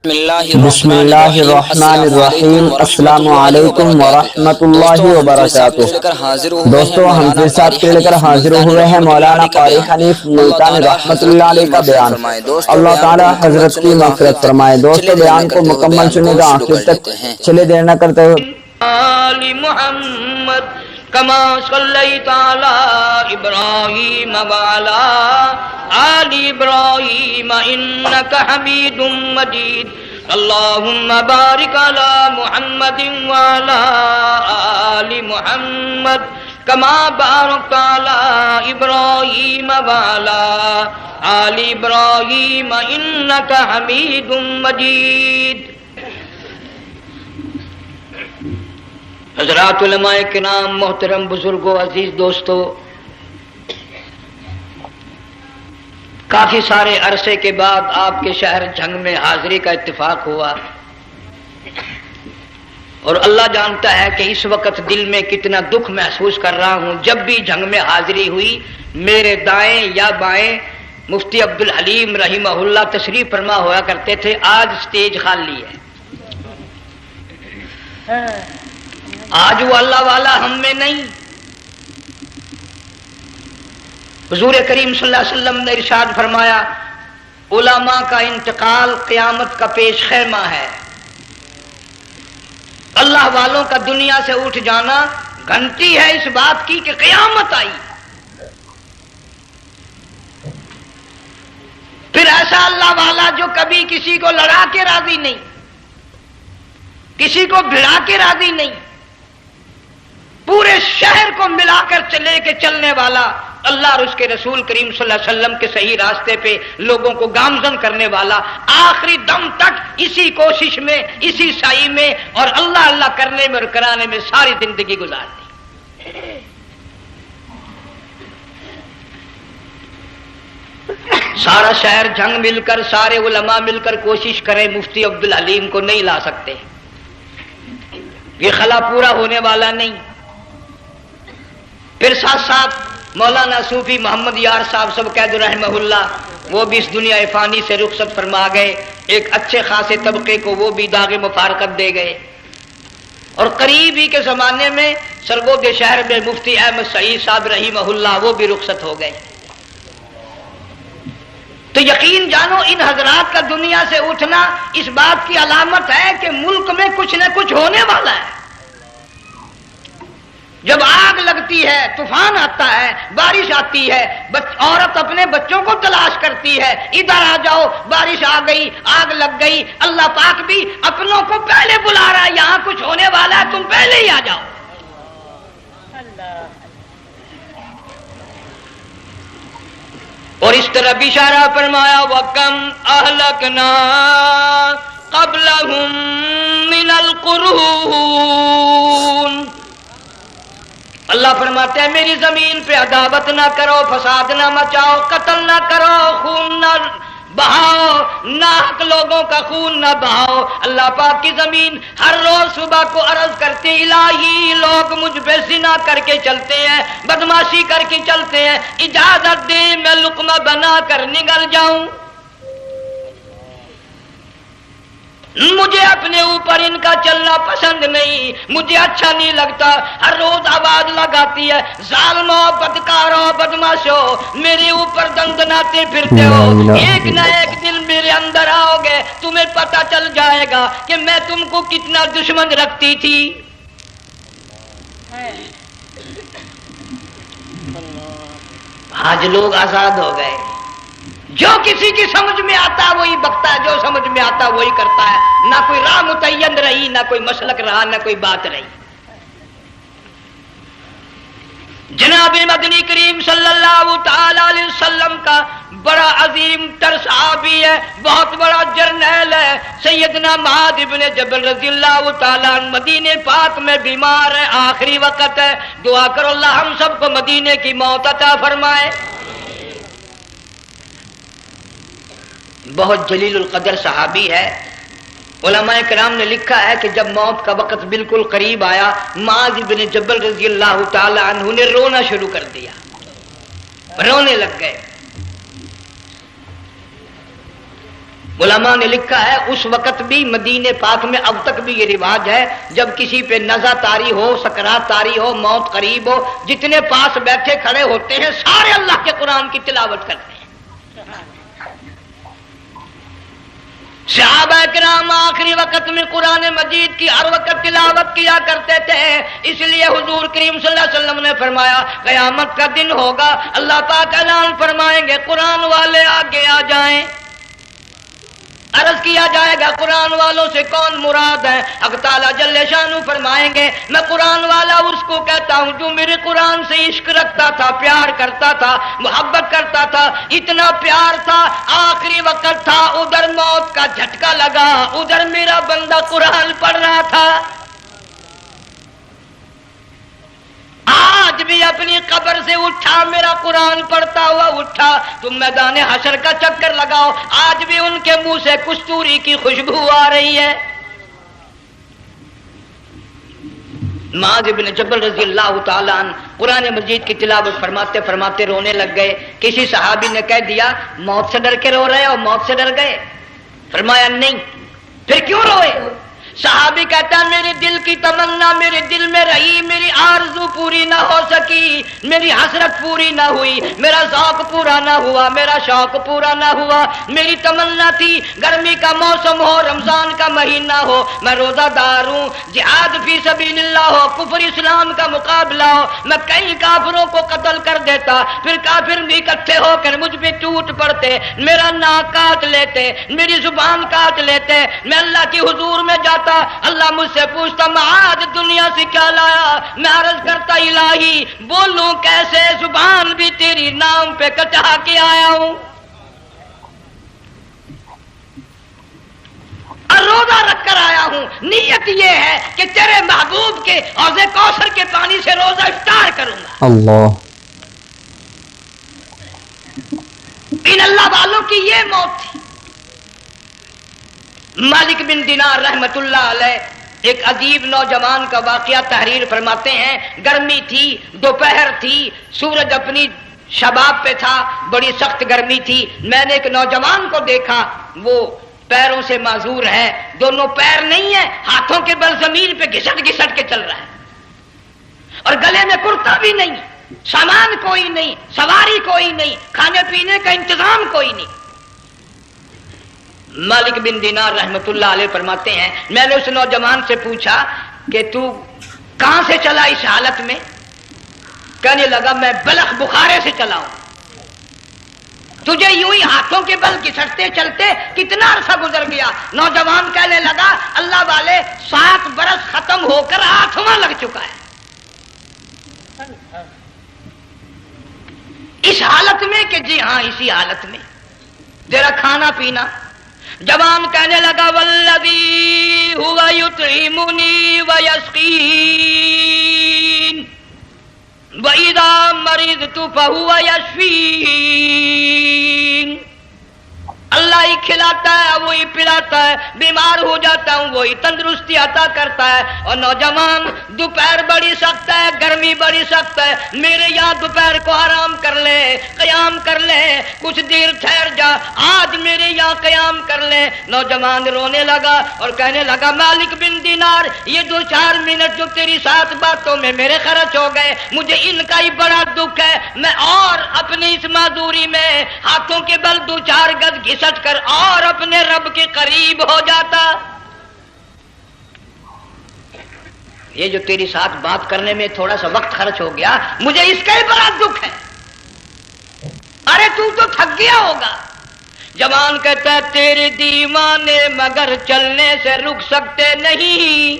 بسم اللہ الرحمن الرحیم۔ السلام علیکم ورحمۃ اللہ وبرکاتہ۔ دوستو ہم پھر ساتھ لے کر حاضر ہوئے ہیں مولانا قاری حنیف ملتانی رحمۃ اللہ علیہ کا بیان۔ اللہ تعالی حضرت کی مغفرت فرمائے۔ دوستو بیان کو مکمل سننے کا آخر تک چلے دیر نہ کرتے ہوئے آل محمد کما صلیت علی ابراہیم وعلی آل ابراہیم انک حمید مجید۔ اللہم بارک علی محمد وعلی آل محمد کما بارکت علی ابراہیم وعلی آل ابراہیم انک حمید مجید۔ حضرات علماء کرام، محترم بزرگوں، عزیز دوستو، کافی سارے عرصے کے بعد آپ کے شہر جھنگ میں حاضری کا اتفاق ہوا، اور اللہ جانتا ہے کہ اس وقت دل میں کتنا دکھ محسوس کر رہا ہوں۔ جب بھی جھنگ میں حاضری ہوئی، میرے دائیں یا بائیں مفتی عبدالحلیم رحمہ اللہ تشریف فرما ہوا کرتے تھے۔ آج سٹیج خالی ہے۔ آج وہ اللہ والا ہم میں نہیں۔ حضور کریم صلی اللہ علیہ وسلم نے ارشاد فرمایا، علماء کا انتقال قیامت کا پیش خیمہ ہے۔ اللہ والوں کا دنیا سے اٹھ جانا گھنٹی ہے اس بات کی کہ قیامت آئی۔ پھر ایسا اللہ والا جو کبھی کسی کو لڑا کے راضی نہیں، کسی کو بھڑا کے راضی نہیں، پورے شہر کو ملا کر لے کے چلنے والا، اللہ اور اس کے رسول کریم صلی اللہ علیہ وسلم کے صحیح راستے پہ لوگوں کو گامزن کرنے والا، آخری دم تک اسی کوشش میں، اسی سعی میں اور اللہ اللہ کرنے میں اور کرانے میں ساری زندگی گزار دی۔ سارا شہر جنگ مل کر، سارے علماء مل کر کوشش کریں، مفتی عبدالحلیم کو نہیں لا سکتے۔ یہ خلا پورا ہونے والا نہیں۔ پھر ساتھ ساتھ مولانا صوفی محمد یار صاحب سب قید رحمہ اللہ، وہ بھی اس دنیا فانی سے رخصت فرما گئے۔ ایک اچھے خاصے طبقے کو وہ بھی داغ مفارقت دے گئے، اور قریب ہی کے زمانے میں سرگود شہر میں مفتی احمد سعید صاحب رحمہ اللہ وہ بھی رخصت ہو گئے۔ تو یقین جانو ان حضرات کا دنیا سے اٹھنا اس بات کی علامت ہے کہ ملک میں کچھ نہ کچھ ہونے والا ہے۔ جب آگ لگتی ہے، طوفان آتا ہے، بارش آتی ہے، عورت اپنے بچوں کو تلاش کرتی ہے، ادھر آ جاؤ، بارش آ گئی، آگ لگ گئی، اللہ پاک بھی اپنوں کو پہلے بلا رہا ہے، یہاں کچھ ہونے والا ہے، تم پہلے ہی آ جاؤ۔ اور اس طرح اشارہ فرمایا، وَكَمْ أَهْلَكْنَا قَبْلَهُمْ مِنَ الْقُرُونِ۔ اللہ فرماتے ہیں میری زمین پہ عداوت نہ کرو، فساد نہ مچاؤ، قتل نہ کرو، خون نہ بہاؤ، ناحق لوگوں کا خون نہ بہاؤ۔ اللہ پاک کی زمین ہر روز صبح کو عرض کرتے، الہی لوگ مجھ پہ زنا کر کے چلتے ہیں، بدماشی کر کے چلتے ہیں، اجازت دے میں لقمہ بنا کر نگل جاؤں۔ مجھے اپنے اوپر ان کا چلنا پسند نہیں، مجھے اچھا نہیں لگتا۔ ہر روز آواز لگاتی ہے، ظالموں، بدکاروں، بدماشوں، میرے اوپر دندناتے پھرتے ہو، ایک نہ ایک دن میرے اندر آؤ گے، تمہیں پتہ چل جائے گا کہ میں تم کو کتنا دشمن رکھتی تھی۔ آج لوگ آزاد ہو گئے، جو کسی کی سمجھ میں آتا ہے وہی بکتا ہے، جو سمجھ میں آتا ہے وہی کرتا ہے، نہ کوئی راہ متعین رہی، نہ کوئی مسلک رہا، نہ کوئی بات رہی۔ جناب مدنی کریم صلی اللہ تعالی علیہ وسلم کا بڑا عظیم تر صحابی ہے، بہت بڑا جرنیل ہے، سیدنا معاذ بن جبل رضی اللہ تعالی عنہ، مدینے پاک میں بیمار ہے، آخری وقت ہے، دعا کرو اللہ ہم سب کو مدینے کی موت عطا فرمائے۔ بہت جلیل القدر صحابی ہے۔ علماء کرام نے لکھا ہے کہ جب موت کا وقت بالکل قریب آیا، معاذ بن جبل رضی اللہ تعالی عنہ نے رونا شروع کر دیا، رونے لگ گئے۔ علماء نے لکھا ہے اس وقت بھی مدینے پاک میں اب تک بھی یہ رواج ہے، جب کسی پہ نزع طاری ہو، سکرات طاری ہو، موت قریب ہو، جتنے پاس بیٹھے کھڑے ہوتے ہیں سارے اللہ کے قرآن کی تلاوت کرتے ہیں۔ صحابہ کرام آخری وقت میں قرآن مجید کی ہر وقت تلاوت کیا کرتے تھے، اس لیے حضور کریم صلی اللہ علیہ وسلم نے فرمایا قیامت کا دن ہوگا، اللہ پاک اعلان فرمائیں گے قرآن والے آگے آ جائیں۔ عرض کیا جائے گا قرآن والوں سے کون مراد ہے؟ حق تعالیٰ جل شانہ فرمائیں گے میں قرآن والا اس کو کہتا ہوں جو میرے قرآن سے عشق رکھتا تھا، پیار کرتا تھا، محبت کرتا تھا، اتنا پیار تھا آخری وقت تھا، ادھر موت کا جھٹکا لگا، ادھر میرا بندہ قرآن پڑھ رہا تھا، آج بھی اپنی قبر سے اٹھا میرا قرآن پڑھتا ہوا اٹھا، تم میدان حشر کا چکر لگاؤ، آج بھی ان کے منہ سے کستوری کی خوشبو آ رہی ہے۔ معاذ بن جبل رضی اللہ تعالیٰ عنہ قرآن مجید کی تلاوت فرماتے فرماتے رونے لگ گئے۔ کسی صحابی نے کہہ دیا موت سے ڈر کے رو رہے ہو، موت سے ڈر گئے؟ فرمایا نہیں۔ پھر کیوں روئے؟ صحابی کہتا ہے میرے دل کی تمنا میرے دل میں رہی، میری آرزو پوری نہ ہو سکی، میری حسرت پوری نہ ہوئی، میرا ذوق پورا نہ ہوا، میرا شوق پورا نہ ہوا۔ میری تمنا تھی گرمی کا موسم ہو، رمضان کا مہینہ ہو، میں روزہ دار ہوں، جہاد فی سبیل اللہ ہو، کفر اسلام کا مقابلہ ہو، میں کئی کافروں کو قتل کر دیتا، پھر کافر بھی اکٹھے ہو کر مجھ پہ ٹوٹ پڑتے، میرا ناک کاٹ لیتے، میری زبان کاٹ لیتے، میں اللہ کی حضور میں جاتا، اللہ مجھ سے پوچھتا معاذ دنیا سے کیا لایا؟ میں عرض کرتا الہی بولوں کیسے، زبان بھی تیری نام پہ کٹا کے آیا ہوں، اور روزہ رکھ کر آیا ہوں، نیت یہ ہے کہ تیرے محبوب کے حوض کوثر کے پانی سے روزہ افطار کروں گا۔ اللہ، ان اللہ والوں کی یہ موت تھی۔ مالک بن دینار رحمت اللہ علیہ ایک عجیب نوجوان کا واقعہ تحریر فرماتے ہیں۔ گرمی تھی، دوپہر تھی، سورج اپنی شباب پہ تھا، بڑی سخت گرمی تھی۔ میں نے ایک نوجوان کو دیکھا، وہ پیروں سے معذور ہے، دونوں پیر نہیں ہیں، ہاتھوں کے بل زمین پہ گھسٹ گھسٹ کے چل رہا ہے، اور گلے میں کرتا بھی نہیں، سامان کوئی نہیں، سواری کوئی نہیں، کھانے پینے کا انتظام کوئی نہیں۔ مالک بن دینار رحمت اللہ علیہ فرماتے ہیں میں نے اس نوجوان سے پوچھا کہ تو کہاں سے چلا اس حالت میں؟ کہنے لگا میں بلخ بخارے سے چلا ہوں۔ تجھے یوں ہی ہاتھوں کے بل گھسٹتے چلتے کتنا عرصہ گزر گیا؟ نوجوان کہنے لگا اللہ والے 7 برس ختم ہو کر 8واں لگ چکا ہے، اس حالت میں کہ جی ہاں اسی حالت میں تیرا کھانا پینا۔ جوان کہنے لگا والذی ہوا یطعمنی ویسقین وَإِذَا مَرِضْتُ فَهُوَ يَشْفِينِ، اللہ ہی کھلاتا ہے وہی پلاتا ہے، بیمار ہو جاتا ہوں وہی تندرستی عطا کرتا ہے۔ اور نوجوان دوپہر بڑی سخت ہے، گرمی بڑی سخت ہے، میرے یہاں دوپہر کو آرام کر لے، قیام کر لے، کچھ دیر ٹھہر جا، آج میرے یہاں قیام کر لے۔ نوجوان رونے لگا اور کہنے لگا مالک بن دینار یہ 2-4 منٹ جو تیری ساتھ باتوں میں میرے خرچ ہو گئے، مجھے ان کا ہی بڑا دکھ ہے، میں اور اپنی اس معذوری میں ہاتھوں کے بل 2-4 گز گھسٹ کر اور اپنے رب کے قریب ہو جاتا۔ یہ جو تیری ساتھ بات کرنے میں تھوڑا سا وقت خرچ ہو گیا، مجھے اس کا ہی بڑا دکھ ہے۔ ارے تو تھک گیا ہوگا۔ جوان کہتا ہے تیرے دیوانے مگر چلنے سے رک سکتے نہیں،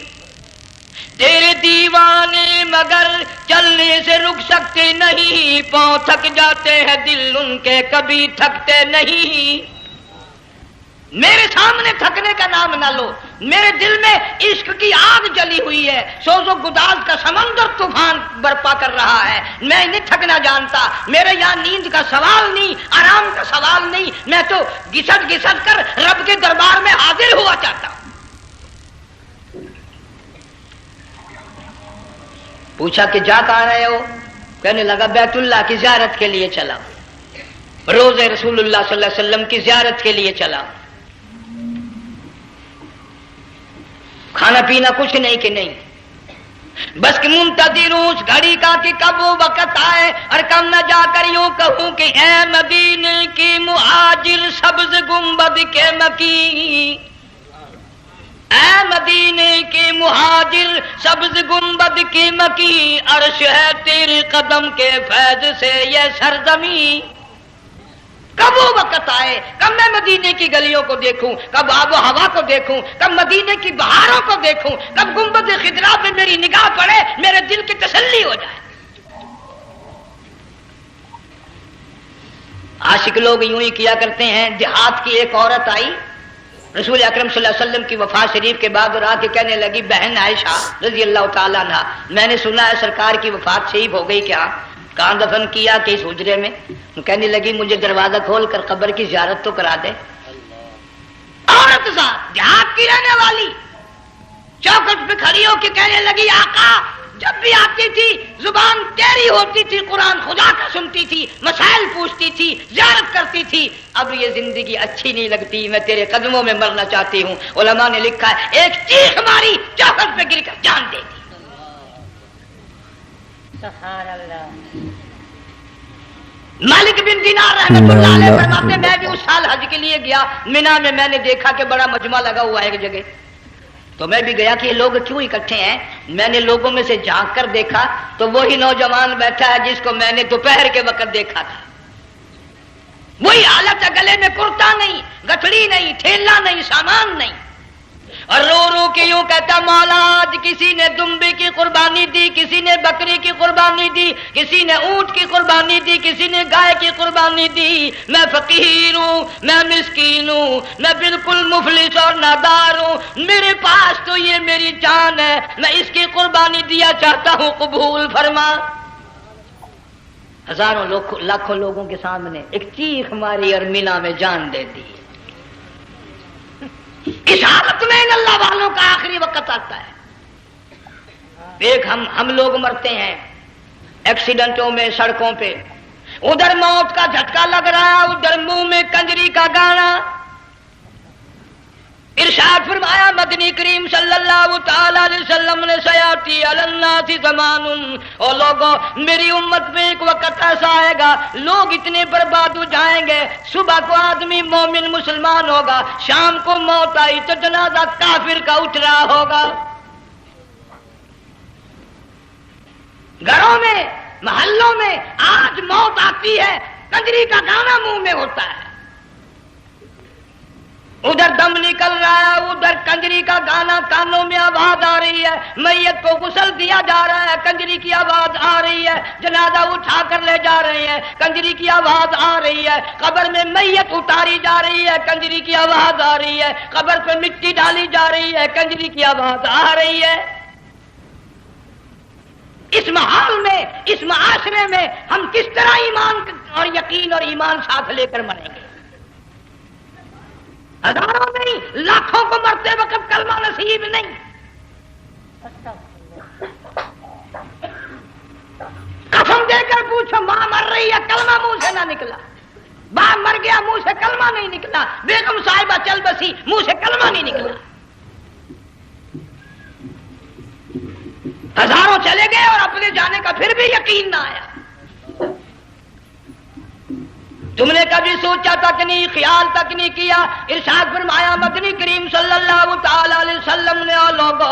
تیرے دیوانے مگر چلنے سے رک سکتے نہیں، پاؤں تھک جاتے ہیں دل ان کے کبھی تھکتے نہیں۔ میرے سامنے تھکنے کا نام نہ لو، میرے دل میں عشق کی آگ جلی ہوئی ہے، سوز و گداز کا سمندر طوفان برپا کر رہا ہے، میں نہیں تھکنا جانتا، میرے یہاں نیند کا سوال نہیں، آرام کا سوال نہیں، میں تو گھسٹ گھسٹ کر رب کے دربار میں حاضر ہوا چاہتا ہوں۔ پوچھا کہ جا کہاں رہے ہو؟ کہنے لگا بیت اللہ کی زیارت کے لیے چلا، روزے رسول اللہ صلی اللہ علیہ وسلم کی زیارت کے لیے چلا۔ کھانا پینا کچھ نہیں کہ نہیں، بس کہ منتظر ہوں اس گھڑی کا کہ کب وہ وقت آئے اور کب نہ جا کر یوں کہوں کہ اے مدینے کی مہاجر سبز گنبد کے مکی، اے مدینے کے مہاجر سبز گنبد کی مکی، عرش ہے تیرے قدم کے فیض سے یہ سرزمین۔ کب وہ وقت آئے، کب میں مدینے کی گلیوں کو دیکھوں، کب آب و ہوا کو دیکھوں، کب مدینے کی بہاروں کو دیکھوں، کب گنبد خضرا پہ میری نگاہ پڑے، میرے دل کی تسلی ہو جائے۔ عاشق لوگ یوں ہی کیا کرتے ہیں۔ دیہات کی ایک عورت آئی رسول اکرم صلی اللہ علیہ وسلم کی وفات شریف کے بعد اور آ کے کہنے لگی بہن عائشہ رضی اللہ تعالیٰ عنہا، میں نے سنا ہے سرکار کی وفات شریف ہو گئی، کیا کہاں دفن کیا کہ اس حجرے میں؟ کہنے لگی مجھے دروازہ کھول کر قبر کی زیارت تو کرا دے۔ عورت ساتھ دیہات کی رہنے والی چوکھٹ پہ کھڑی ہو کے کہنے لگی آقا جب بھی آتی تھی زبان تیری ہوتی تھی، قرآن خدا کا سنتی تھی، مسائل پوچھتی تھی، زیارت کرتی تھی، اب یہ زندگی اچھی نہیں لگتی، میں تیرے قدموں میں مرنا چاہتی ہوں۔ علماء نے لکھا ہے ایک چیخ ماری، چوکھٹ پہ گر کر جان دے دی۔ سبحان اللہ۔ مالک بن دینار رحمۃ اللہ علیہ فرماتے میں بھی اس سال حج کے لیے گیا، مینا میں نے دیکھا کہ بڑا مجمع لگا ہوا ہے ایک جگہ، تو میں بھی گیا کہ یہ لوگ کیوں اکٹھے ہیں۔ میں نے لوگوں میں سے جھانک کر دیکھا تو وہی نوجوان بیٹھا ہے جس کو میں نے دوپہر کے وقت دیکھا تھا، وہی حالت ہے، گلے میں کرتا نہیں، گٹھڑی نہیں، ٹھیلا نہیں، سامان نہیں، اور رو رو کے یوں کہتا مولا آج کسی نے دمبی کی قربانی دی، کسی نے بکری کی قربانی دی، کسی نے اونٹ کی قربانی دی، کسی نے گائے کی قربانی دی، میں فقیر ہوں، میں مسکین ہوں، میں بالکل مفلس اور نادار ہوں، میرے پاس تو یہ میری جان ہے، میں اس کی قربانی دیا چاہتا ہوں، قبول فرما۔ ہزاروں لاکھوں لوگوں کے سامنے ایک چیخ ماری اور مینا میں جان دے دی۔ اس حالت میں ان اللہ والوں کا آخری وقت آتا ہے۔ ایک ہم لوگ مرتے ہیں ایکسیڈنٹوں میں، سڑکوں پہ، ادھر موت کا جھٹکا لگ رہا ہے، ادھر منہ میں کنجری کا گانا۔ ارشاد فرمایا مدنی کریم صلی اللہ تعالی علیہ وسلم نے سیاتی علی الناس زمان، اور لوگوں میری امت میں ایک وقت ایسا آئے گا لوگ اتنے برباد ہو جائیں گے، صبح کو آدمی مومن مسلمان ہوگا، شام کو موت آئی تو جنازہ کافر کا اٹھ رہا ہوگا۔ گھروں میں، محلوں میں آج موت آتی ہے، کنجری کا گانا منہ میں ہوتا ہے، ادھر دم نکل رہا ہے، ادھر کنجری کا گانا کانوں میں آواز آ رہی ہے، میت کو غسل دیا جا رہا ہے، کنجری کی آواز آ رہی ہے، جنازہ اٹھا کر لے جا رہے ہیں، کنجری کی آواز آ رہی ہے، قبر میں میت اتاری جا رہی ہے، کنجری کی آواز آ رہی ہے، قبر پہ مٹی ڈالی جا رہی ہے، کنجری کی آواز آ رہی ہے۔ اس ماحول میں، اس معاشرے میں ہم کس طرح ایمان اور یقین اور ایمان ساتھ لے کر مریں گے؟ ہزاروں نہیں لاکھوں کو مرتے وقت کلمہ نصیب نہیں۔ قسم دے کر پوچھو ماں مر رہی ہے کلمہ منہ سے نہ نکلا، باپ مر گیا منہ سے کلمہ نہیں نکلا، بیگم صاحبہ چل بسی منہ سے کلمہ نہیں نکلا، ہزاروں چلے گئے اور اپنے جانے کا پھر بھی یقین نہ آیا۔ تم نے کبھی سوچا تک نہیں، خیال تک نہیں کیا۔ ارشاد فرمایا مدنی کریم صلی اللہ تعالی علیہ وسلم نے اور لوگوں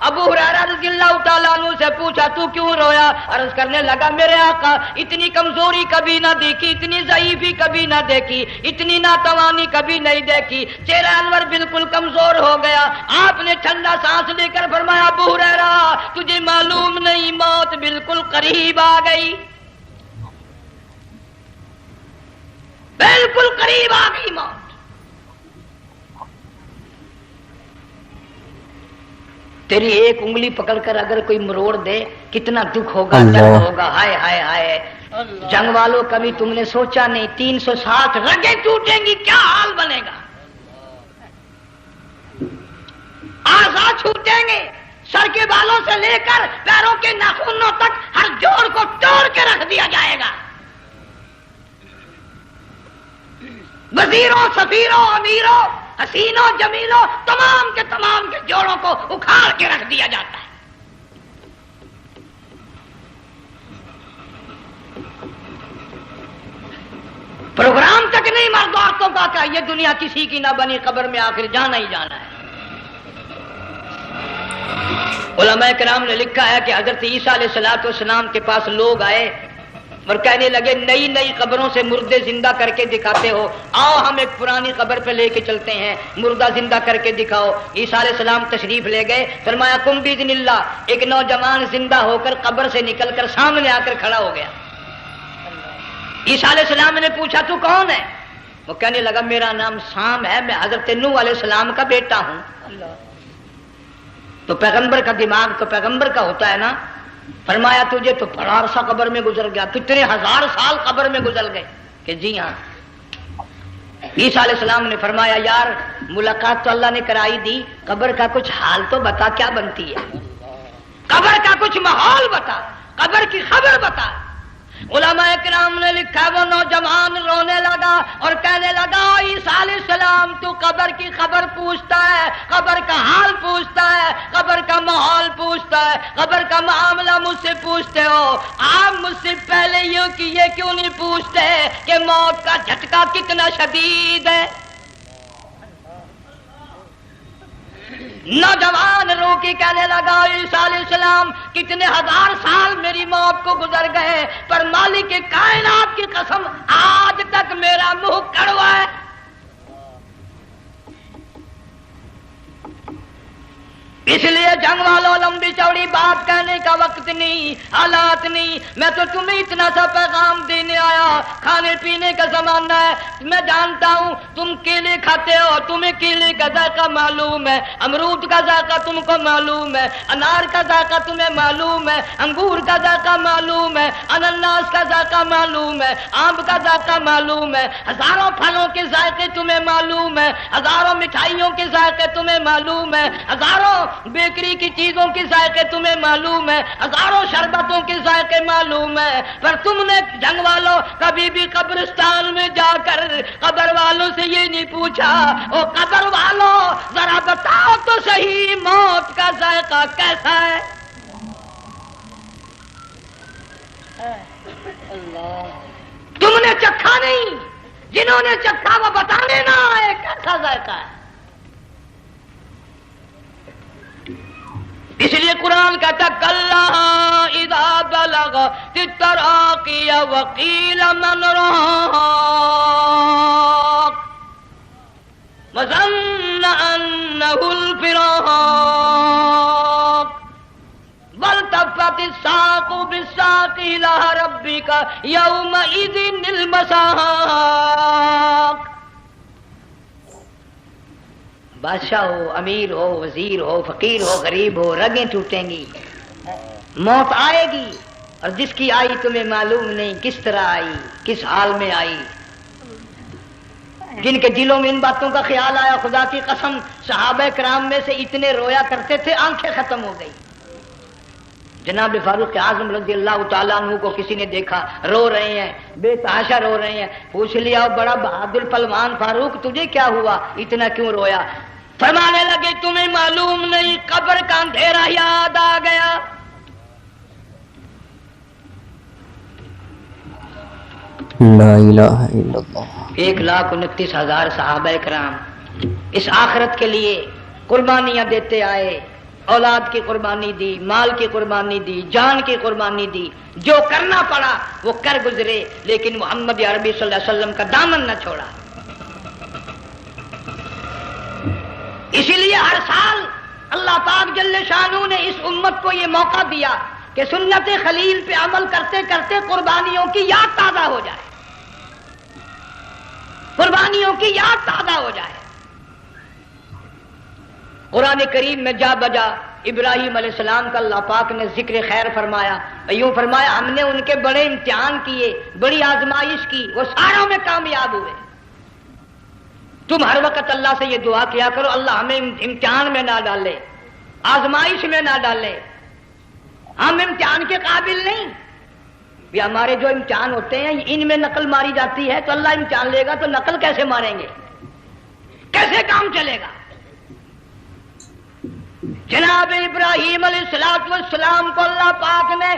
ابو ہریرہ رضی اللہ تعالیٰ عنہ سے پوچھا تو کیوں رویا؟ عرض کرنے لگا میرے آقا اتنی کمزوری کبھی نہ دیکھی، اتنی ضعیفی کبھی نہ دیکھی، اتنی ناتوانی کبھی نہیں دیکھی، چہرہ انور بالکل کمزور ہو گیا۔ آپ نے ٹھنڈا سانس لے کر فرمایا ابو ہریرہ تجھے معلوم نہیں موت بالکل قریب آ گئی، بالکل قریب آ گئی موت۔ تیری ایک انگلی پکڑ کر اگر کوئی مروڑ دے کتنا دکھ ہوگا، درد ہوگا، ہائے ہائے ہائے۔ جنگ والوں کبھی تم نے سوچا نہیں 360 رگیں ٹوٹیں گی کیا حال بنے گا، اعضاء چھوٹیں گے، سر کے بالوں سے لے کر پیروں کے ناخنوں تک ہر جوڑ کو توڑ کے رکھ دیا جائے گا، وزیروں، سفیروں، امیروں، حسینوں، جمیلوں تمام کے جوڑوں کو کو اکھاڑ کے رکھ دیا جاتا ہے۔ پروگرام تک نہیں مرد عورتوں کا کہ یہ دنیا کسی کی نہ بنی، قبر میں آخر جانا ہی جانا ہے۔ علماء کرام نے لکھا ہے کہ حضرت عیسیٰ علیہ السلام کے پاس لوگ آئے اور کہنے لگے نئی نئی قبروں سے مردے زندہ کر کے دکھاتے ہو، آؤ ہم ایک پرانی قبر پہ لے کے چلتے ہیں، مردہ زندہ کر کے دکھاؤ۔ عیسیٰ علیہ السلام تشریف لے گئے، فرمایا کم باذن اللہ، ایک نوجوان زندہ ہو کر قبر سے نکل کر سامنے آ کر کھڑا ہو گیا۔ عیسیٰ علیہ السلام نے پوچھا تو کون ہے؟ وہ کہنے لگا میرا نام سام ہے، میں حضرت نوح علیہ السلام کا بیٹا ہوں۔ تو پیغمبر کا دماغ تو پیغمبر کا ہوتا ہے نا۔ فرمایا تجھے تو بڑا عرصہ قبر میں گزر گیا، کتنے ہزار سال قبر میں گزر گئے؟ کہ جی ہاں۔ عیسیٰ علیہ السلام نے فرمایا یار ملاقات تو اللہ نے کرائی دی، قبر کا کچھ حال تو بتا کیا بنتی ہے، قبر کا کچھ ماحول بتا، قبر کی خبر بتا۔ علماء کرام نے لکھا وہ نوجوان رونے لگا اور کہنے لگا عیسیٰ علیہ السلام تو قبر کی خبر پوچھتا ہے، قبر کا حال پوچھتا ہے، قبر کا ماحول پوچھتا ہے، قبر کا معاملہ مجھ سے پوچھتے ہو، آپ مجھ سے پہلے یہ کیوں نہیں پوچھتے کہ موت کا جھٹکا کتنا شدید ہے؟ نوجوان رو کے کہنے لگا عیسیٰ علیہ السلام کتنے ہزار سال میری موت کو گزر گئے، پر مالک کائنات کی قسم آج تک میرا منہ کڑوا ہے۔ اس لیے جنگ والوں لمبی چوڑی بات کہنے کا وقت نہیں، حالات نہیں، میں تو تمہیں اتنا سا پیغام دینے آیا۔ کھانے پینے کا زمانہ ہے، میں جانتا ہوں تم کیلے کھاتے ہو، تمہیں کیلے کا ذائقہ معلوم ہے، امرود کا ذائقہ تم کو معلوم ہے، انار کا ذائقہ تمہیں معلوم ہے، انگور کا ذائقہ معلوم ہے، انناس کا ذائقہ معلوم ہے، آم کا ذائقہ معلوم ہے، ہزاروں پھلوں کے ذائقے تمہیں معلوم ہے، ہزاروں مٹھائیوں کے ذائقے تمہیں معلوم ہے، ہزاروں بیکری کی چیزوں کے ذائقے تمہیں معلوم ہے، ہزاروں شربتوں کے ذائقے معلوم ہے، پر تم نے جنگ والوں کبھی بھی قبرستان میں جا کر قبر والوں سے یہ نہیں پوچھا او قبر والوں ذرا بتاؤ تو صحیح موت کا ذائقہ کیسا ہے؟ تم نے چکھا نہیں، جنہوں نے چکھا وہ بتانے نہ آئے کیسا ذائقہ ہے۔ اس لیے قرآن کہتا کلا اذا بلغت التراقی وقیل من راق وظن انه الفراق والتفت الساق بالساق الى ربك يومئذ المساق۔ بادشاہ ہو، امیر ہو، وزیر ہو، فقیر ہو، غریب ہو، رگیں ٹوٹیں گی، موت آئے گی، اور جس کی آئی تمہیں معلوم نہیں کس طرح آئی، کس حال میں آئی۔ جن کے دلوں میں ان باتوں کا خیال آیا خدا کی قسم صحابہ کرام میں سے اتنے رویا کرتے تھے آنکھیں ختم ہو گئی۔ جناب فاروق اعظم رضی اللہ تعالیٰ عنہ کو کسی نے دیکھا رو رہے ہیں، بے تحاشا رو رہے ہیں، پوچھ لیا بڑا بہادر پلوان فاروق تجھے کیا ہوا، اتنا کیوں رویا؟ فرمانے لگے تمہیں معلوم نہیں قبر کا اندھیرا یاد آ گیا۔ لا الہ الا اللہ۔ 1,29,000 صحابہ کرام اس آخرت کے لیے قربانیاں دیتے آئے، اولاد کی قربانی دی، مال کی قربانی دی، جان کی قربانی دی، جو کرنا پڑا وہ کر گزرے، لیکن محمد عربی صلی اللہ علیہ وسلم کا دامن نہ چھوڑا۔ اسی لیے ہر سال اللہ پاک جل شانہ نے اس امت کو یہ موقع دیا کہ سنت خلیل پہ عمل کرتے کرتے قربانیوں کی یاد تازہ ہو جائے، قربانیوں کی یاد تازہ ہو جائے۔ قرآن کریم میں جا بجا ابراہیم علیہ السلام کا اللہ پاک نے ذکر خیر فرمایا، یوں فرمایا ہم نے ان کے بڑے امتحان کیے، بڑی آزمائش کی، وہ ساروں میں کامیاب ہوئے۔ تم ہر وقت اللہ سے یہ دعا کیا کرو اللہ ہمیں امتحان میں نہ ڈالے، آزمائش میں نہ ڈالے، ہم امتحان کے قابل نہیں۔ یہ ہمارے جو امتحان ہوتے ہیں ان میں نقل ماری جاتی ہے، تو اللہ امتحان لے گا تو نقل کیسے ماریں گے، کیسے کام چلے گا؟ جناب ابراہیم علیہ السلام کو اللہ پاک نے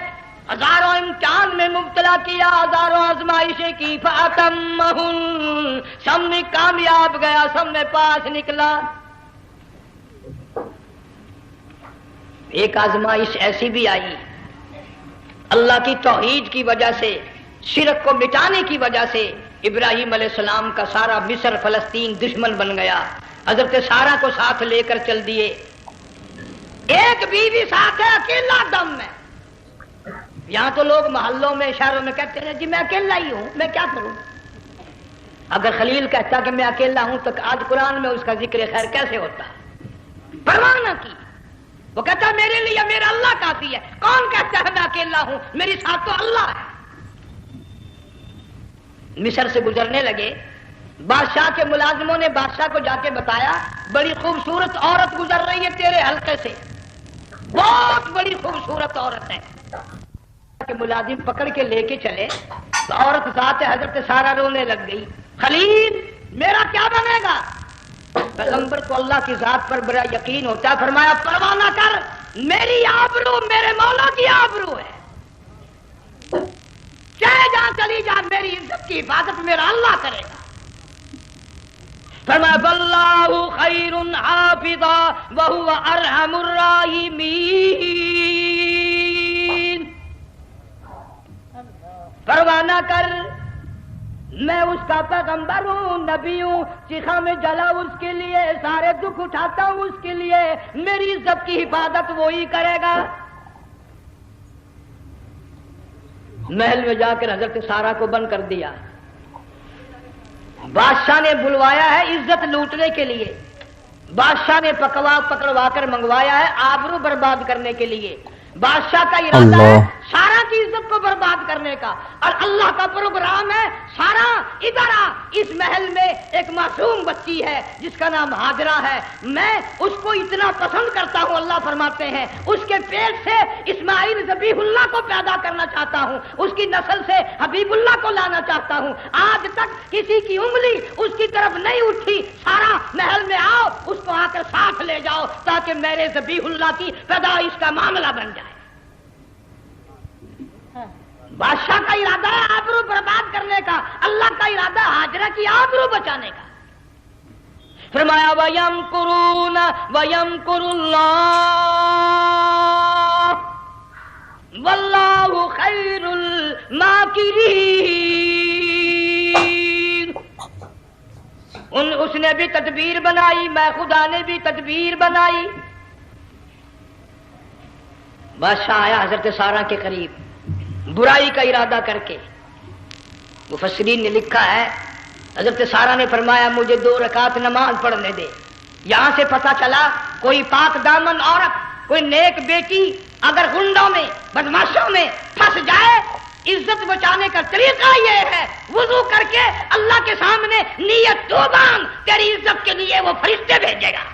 ہزاروں امتحان میں مبتلا کیا، ہزاروں آزمائشیں کی، فَأَتَمَّهُنَّ سب میں کامیاب گیا، سب میں پاس نکلا۔ ایک آزمائش ایسی بھی آئی اللہ کی توحید کی وجہ سے، شرک کو مٹانے کی وجہ سے ابراہیم علیہ السلام کا سارا مصر فلسطین دشمن بن گیا، حضرت سارہ کو ساتھ لے کر چل دیے، ایک بیوی ساتھ ہے، اکیلا دم ہے۔ یہاں تو لوگ محلوں میں شہروں میں کہتے ہیں جی میں اکیلا ہی ہوں، میں کیا کروں؟ اگر خلیل کہتا کہ میں اکیلا ہوں تو آج قرآن میں اس کا ذکر خیر کیسے ہوتا؟ پرواہ نہ کی، وہ کہتا میرے لیے میرا اللہ کافی ہے۔ کون کہتا ہے میں اکیلا ہوں؟ میری ساتھ تو اللہ ہے۔ مصر سے گزرنے لگے، بادشاہ کے ملازموں نے بادشاہ کو جا کے بتایا بڑی خوبصورت عورت گزر رہی ہے تیرے حلقے سے، بہت بڑی خوبصورت عورت ہے۔ کہ ملازم پکڑ کے لے کے چلے تو عورت ذات حضرت سارہ رونے لگ گئی، خلیل میرا کیا بنے گا؟ پیغمبر کو اللہ کی ذات پر بڑا یقین ہوتا ہے، فرمایا پرواہ نہ کر، میری آبرو میرے مولا کی آبرو ہے، چاہے جہاں چلی جا میری عزت کی حفاظت میرا اللہ کرے گا۔ فرمایا واللہ خیر حافظا وہو ارحم الراحمین، پرواہ نہ کر، میں اس کا پیغمبر ہوں، نبی ہوں، چیخا میں جلا اس کے لیے، سارے دکھ اٹھاتا ہوں اس کے لیے، میری عزت کی حفاظت وہی کرے گا۔ محل میں جا کر حضرت سارہ کو بند کر دیا، بادشاہ نے بلوایا ہے عزت لوٹنے کے لیے، بادشاہ نے پکڑوا کر منگوایا ہے آبرو برباد کرنے کے لیے، بادشاہ کا ارادہ ہے سارا کی عزت کو برباد کرنے کا، اور اللہ کا پروگرام ہے سارا ادھر آ، اس محل میں ایک معصوم بچی ہے جس کا نام ہاجرہ ہے، میں اس کو اتنا پسند کرتا ہوں، اللہ فرماتے ہیں اس کے پیٹ سے اسماعیل ذبیح اللہ کو پیدا کرنا چاہتا ہوں، اس کی نسل سے حبیب اللہ کو لانا چاہتا ہوں، آج تک کسی کی انگلی اس کی طرف نہیں اٹھی، سارا محل میں آؤ، اس کو آ کر ساتھ لے جاؤ تاکہ میرے ذبیح اللہ کی پیدائش کا معاملہ بن جائے۔ بادشاہ کا ارادہ ہے آبرو برباد کرنے کا، اللہ کا ارادہ ہاجرہ کی آبرو بچانے کا۔ فرمایا وَيَمْكُرُونَ وَيَمْكُرُ اللَّهُ وَاللَّهُ خَيْرُ الْمَاكِرِينَ، اس نے بھی تدبیر بنائی، میں خدا نے بھی تدبیر بنائی۔ بادشاہ آیا حضرت سارہ کے قریب برائی کا ارادہ کر کے، مفسرین نے لکھا ہے حضرت سارہ نے فرمایا مجھے 2 رکعت نماز پڑھنے دے۔ یہاں سے پتہ چلا کوئی پاک دامن عورت، کوئی نیک بیٹی اگر غنڈوں میں بدماشوں میں پھنس جائے، عزت بچانے کا طریقہ یہ ہے وضو کر کے اللہ کے سامنے نیت تو باندھ، تیری عزت کے لیے وہ فرشتے بھیجے گا۔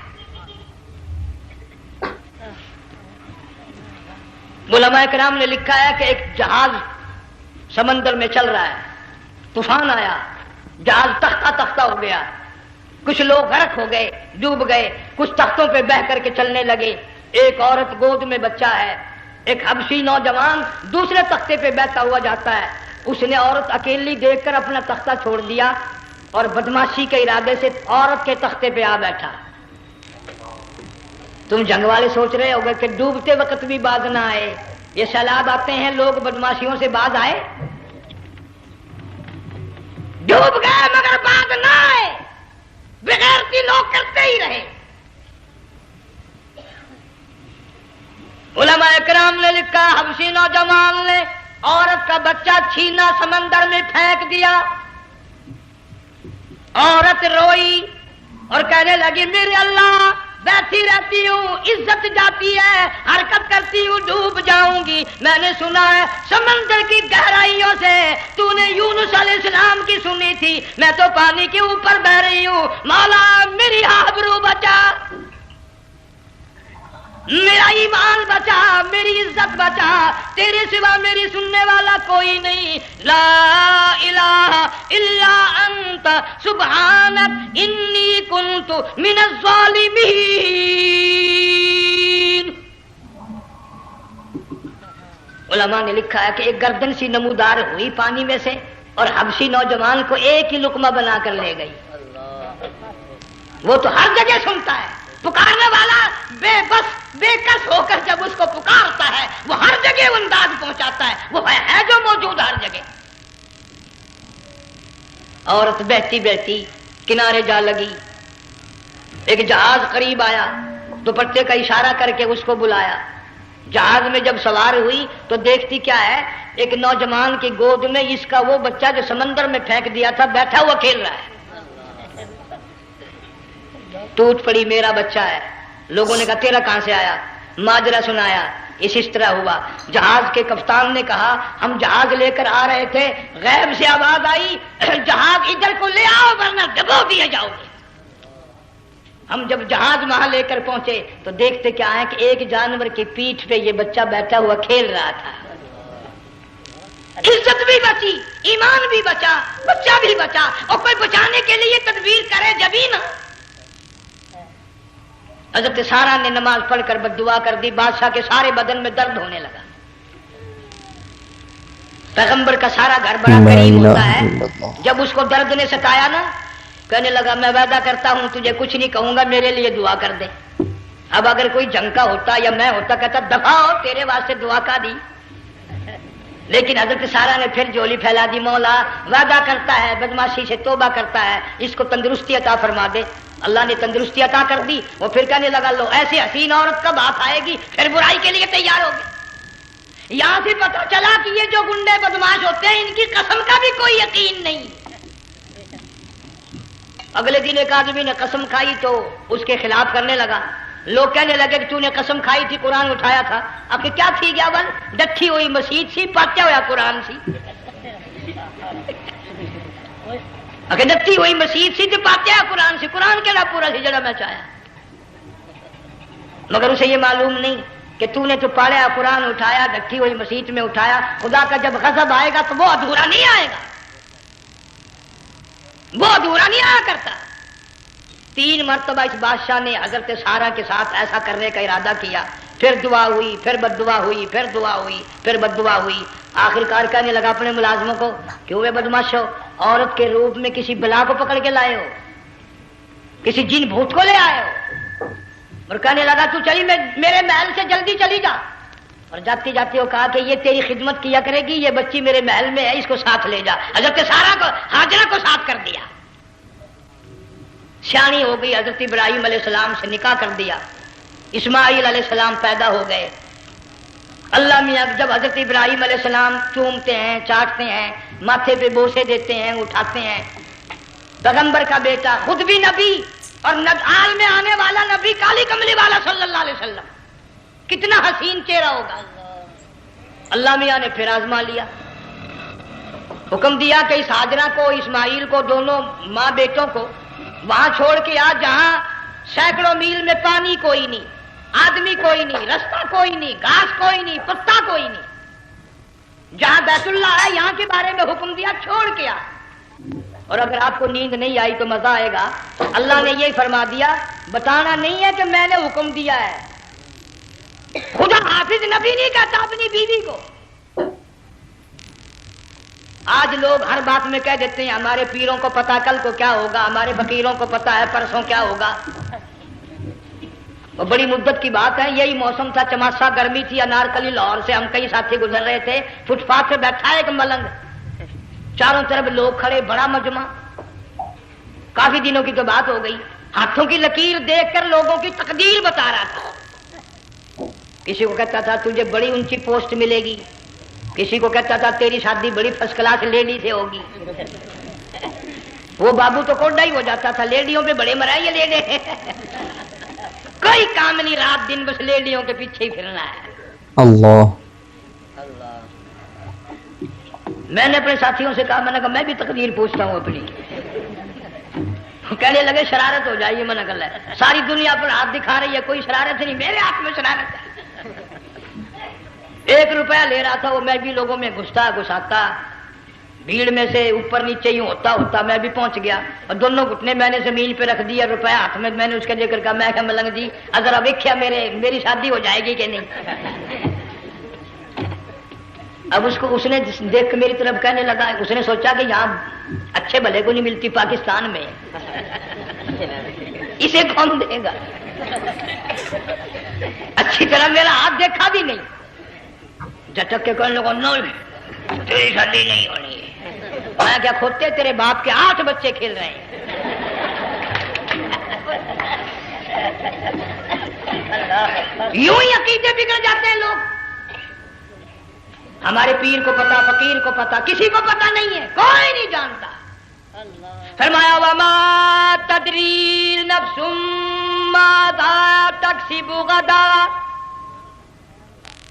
علماء کرام نے لکھا ہے کہ ایک جہاز سمندر میں چل رہا ہے، طوفان آیا، جہاز تختہ تختہ ہو گیا، کچھ لوگ غرق ہو گئے، ڈوب گئے، کچھ تختوں پہ بہ کر کے چلنے لگے، ایک عورت گود میں بچہ ہے، ایک حبشی نوجوان دوسرے تختے پہ بیٹھا ہوا جاتا ہے، اس نے عورت اکیلی دیکھ کر اپنا تختہ چھوڑ دیا اور بدماشی کے ارادے سے عورت کے تختے پہ آ بیٹھا۔ تم جنگ والے سوچ رہے ہوگے کہ ڈوبتے وقت بھی باز نہ آئے، یہ سیلاب آتے ہیں لوگ بدماشیوں سے باز آئے؟ ڈوب گئے مگر باز نہ آئے، بغیرتی لوگ کرتے ہی رہے۔ علماء کرام نے لکھا حبشی نوجوان نے عورت کا بچہ چھینا سمندر میں پھینک دیا، عورت روئی اور کہنے لگی میرے اللہ بیٹھی رہتی ہوں، عزت جاتی ہے، حرکت کرتی ہوں ڈوب جاؤں گی، میں نے سنا ہے سمندر کی گہرائیوں سے تو نے یونس علیہ السلام کی سنی تھی، میں تو پانی کے اوپر بہ رہی ہوں، مولا میری آبرو بچا، میرا ایمان بچا، میری عزت بچا، تیرے سوا میری سننے والا کوئی نہیں، لا الہ الا انت سبحانک انی کنت من الظالمین۔ علماء نے لکھا ہے کہ ایک گردن سی نمودار ہوئی پانی میں سے اور حبشی نوجوان کو ایک ہی لقمہ بنا کر لے گئی. وہ تو ہر جگہ سنتا ہے، پکارنے والا بے بس بے کس ہو کر جب اس کو پکارتا ہے وہ ہر جگہ انداز پہنچاتا ہے، وہ ہے جو موجود ہر جگہ. عورت بہتی بہتی کنارے جا لگی، ایک جہاز قریب آیا، دوپٹے کا اشارہ کر کے اس کو بلایا. جہاز میں جب سوار ہوئی تو دیکھتی کیا ہے، ایک نوجوان کی گود میں اس کا وہ بچہ جو سمندر میں پھینک دیا تھا بیٹھا ہوا کھیل رہا ہے. ٹوٹ پڑی میرا بچہ ہے. لوگوں نے کہا تیرا کہاں سے آیا؟ ماجرا سنایا. اس طرح ہوا. جہاز کے کپتان نے کہا ہم جہاز لے کر آ رہے تھے، غیب سے آواز آئی جہاز ادھر کو لے آؤ ورنہ ڈبو دیے جاؤ گے. ہم جب جہاز وہاں لے کر پہنچے تو دیکھتے کیا ہے کہ ایک جانور کی پیٹھ پہ یہ بچہ بیٹھا ہوا کھیل رہا تھا. عزت بھی بچی، ایمان بھی بچا، بچہ بھی بچا. اور کوئی بچانے کے لیے تدبیر کرے جبھی نا. حضرت سارا نے نماز پڑھ کر بددعا کر دی. بادشاہ کے سارے بدن میں درد ہونے لگا. پیغمبر کا سارا گھر بڑا قریب ہوتا ہے. جب اس کو درد نے ستایا نا، کہنے لگا میں وعدہ کرتا ہوں تجھے کچھ نہیں کہوں گا، میرے لیے دعا کر دے. اب اگر کوئی جنگ کا ہوتا یا میں ہوتا کہتا دفع ہو، تیرے واسطے دعا کا دی. لیکن حضرت سارا نے پھر جولی پھیلا دی، مولا وعدہ کرتا ہے، بدماشی سے توبہ کرتا ہے، اس کو تندرستی عطا فرما دے. اللہ نے تندرستی عطا کر دی. وہ پھر کہنے لگا لو ایسی حسین عورت کب ہاتھ آئے گی، پھر برائی کے لیے تیار ہو گئے. یہاں سے پتہ چلا کہ یہ جو گنڈے بدماش ہوتے ہیں ان کی قسم کا بھی کوئی یقین نہیں. اگلے دن ایک آدمی نے قسم کھائی تو اس کے خلاف کرنے لگا. لوگ کہنے لگے کہ تو نے قسم کھائی تھی، قرآن اٹھایا تھا. اب کہ کیا تھی گیا بل ڈٹھی ہوئی مسجد سی، پاٹیا ہوا قرآن سی. اگر ڈٹھی ہوئی مسجد سی تو پاٹیا قرآن سی. قرآن کے نام پورا سی جڑا میں چاہیا. مگر اسے یہ معلوم نہیں کہ تو نے تو پاڑیا قرآن اٹھایا، ڈٹھی ہوئی مسجد میں اٹھایا. خدا کا جب غضب آئے گا تو وہ ادھورا نہیں آئے گا، وہ ادھورا نہیں آیا کرتا. 3 مرتبہ اس بادشاہ نے حضرت سارا کے ساتھ ایسا کرنے کا ارادہ کیا. پھر دعا ہوئی، پھر بد دعا ہوئی، پھر دعا ہوئی، پھر بد دعا ہوئی. آخر کار کہنے لگا اپنے ملازموں کو کہ وہ بدماش ہو، عورت کے روپ میں کسی بلا کو پکڑ کے لائے ہو، کسی جن بھوت کو لے آئے ہو. اور کہنے لگا تو چلی میرے محل سے جلدی چلی جا. اور جاتی جاتی وہ کہا کہ یہ تیری خدمت کیا کرے گی، یہ بچی میرے محل میں ہے، اس کو ساتھ لے جا. حضرت سارا کو ہاجرہ کو ساتھ کر دیا. سیانی ہو گئی، حضرت ابراہیم علیہ السلام سے نکاح کر دیا. اسماعیل علیہ السلام پیدا ہو گئے. اللہ میاں جب حضرت ابراہیم علیہ السلام چومتے ہیں، چاٹتے ہیں، ماتھے پہ بوسے دیتے ہیں، اٹھاتے ہیں. پیغمبر کا بیٹا، خود بھی نبی اور عالم میں آنے والا نبی، کالی کملی والا صلی اللہ علیہ وسلم، کتنا حسین چہرہ ہوگا. اللہ میاں نے پھر آزما لیا. حکم دیا کہ اس ہاجرہ کو، اسماعیل کو، دونوں ماں بیٹوں کو وہاں چھوڑ کے آ جہاں سینکڑوں میل میں پانی کوئی نہیں، آدمی کوئی نہیں، رستہ کوئی نہیں، گھاس کوئی نہیں، پتا کوئی نہیں. جہاں بیت اللہ ہے یہاں کے بارے میں حکم دیا، چھوڑ کے آ. اور اگر آپ کو نیند نہیں آئی تو مزہ آئے گا. اللہ نے یہ فرما دیا، بتانا نہیں ہے کہ میں نے حکم دیا ہے. خدا حافظ نبی نہیں کہتا اپنی بیوی کو. آج لوگ ہر بات میں کہہ دیتے ہیں ہمارے پیروں کو پتا کل کو کیا ہوگا، ہمارے فقیروں کو پتا ہے پرسوں کیا ہوگا. اور بڑی مدت کی بات ہے، یہی موسم تھا، چماسا گرمی تھی. انارکلی لاہور سے ہم کئی ساتھی گزر رہے تھے. فٹ پاتھ پہ بیٹھا ہے ایک ملنگ، چاروں طرف لوگ کھڑے، بڑا مجمع. کافی دنوں کی تو بات ہو گئی. ہاتھوں کی لکیر دیکھ کر لوگوں کی تقدیر بتا رہا تھا. کسی کو کہتا تھا تجھے بڑی اونچی پوسٹ ملے گی، کسی کو کہتا تھا تیری شادی بڑی فرسٹ کلاس لیڈی سے ہوگی. وہ بابو تو کوڈا ہی ہو جاتا تھا، لیڈیوں پہ بڑے مرائیے لیڈے. کوئی کام نہیں، رات دن بس لیڈیوں کے پیچھے ہی پھرنا ہے. اللہ. میں نے اپنے ساتھیوں سے کہا، میں نے کہا میں بھی تقدیر پوچھتا ہوں اپنی. کہنے لگے شرارت ہو جائے، یہ منع کر لے. ساری دنیا پر ہاتھ دکھا رہی ہے، کوئی شرارت نہیں، میرے ہاتھ میں شرارت ہے. 1 روپیہ لے رہا تھا وہ، میں بھی لوگوں میں گھساتا بھیڑ میں سے اوپر نیچے ہی ہوتا میں بھی پہنچ گیا. اور دونوں گھٹنے میں نے زمین پہ رکھ دیا، روپیہ ہاتھ میں نے اس کا ذکر کہا. میں کہا ملنگ جی اگر اب ویکھیا میری شادی ہو جائے گی کہ نہیں. اب اس نے دیکھ کے میری طرف کہنے لگا، اس نے سوچا کہ یہاں اچھے بھلے کو نہیں ملتی پاکستان میں، اسے کون دے گا؟ اچھی طرح میرا ہاتھ دیکھا بھی نہیں، جھٹک کے کہنے لگا نہیں تیری شادی نہیں ہونی۔ میں کیا کھوتے تیرے باپ کے 8 بچے کھیل رہے ہیں۔ یوں ہی عقیدے بگڑ جاتے ہیں لوگ۔ ہمارے پیر کو پتا، فقیر کو پتا، کسی کو پتا نہیں ہے، کوئی نہیں جانتا۔ فرمایا وما تدری نفس ماذا تکسب غدا،